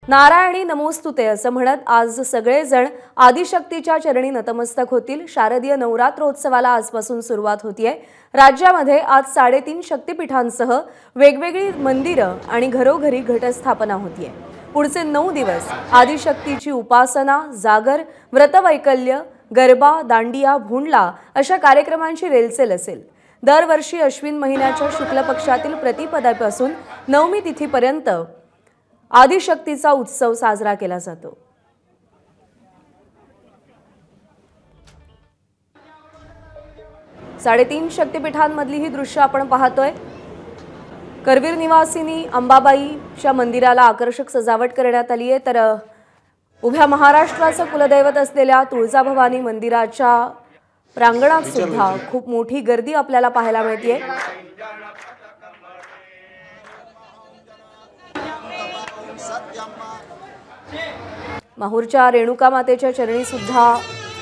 नारायणी नमोस्तुते असं म्हणत आज सगळेजण आदिशक्तीच्या चरणी नतमस्तक होतील। शारदीय नवरात्रोत्सवाला आजपासून सुरुवात होतीये। राज्यामध्ये आज 3.5 शक्तिपीठांसह वेगवेगळी मंदिरं आणि घरोघरी घटस्थापना होतीये। पुढचे 9 दिवस आदिशक्तीची उपासना, जागर, व्रतवैकल्य, गरबा, दांडिया, भोंडला अशा कार्यक्रमांची रेलचेल असेल। दरवर्षी अश्विन महिन्याच्या शुक्ल पक्षातील प्रतिपदापासून नवमी तिथीपर्यंत आदिशक्तीचा उत्सव साजरा केला जातो। साडेतीन शक्तिपीठांमधली ही दृश्य आपण पाहतोय। करवीर निवासिनी अंबाबाईच्या मंदिराला आकर्षक सजावट करण्यात आली आहे, तर उभ्या महाराष्ट्राचं कुलदैवत असलेल्या तुळजाभवानी मंदिराच्या प्रांगणात सुद्धा खूप मोठी गर्दी आपल्याला पाहायला मिळते। माहूरच्या रेणुका मातेच्या चरणी सुद्धा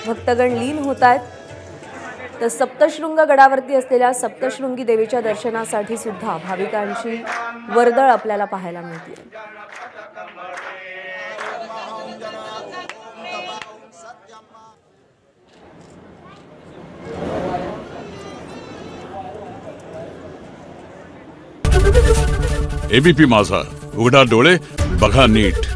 भक्तगण लीन होत आहेत, तर सप्तशृंग गडावरती असलेल्या सप्तशृंगी देवीच्या दर्शनासाठी सुद्धा भाविकांची वर्दळ आपल्याला पाहायला मिळते। एबीपी माझा, उघडा डोळे बघा नीट।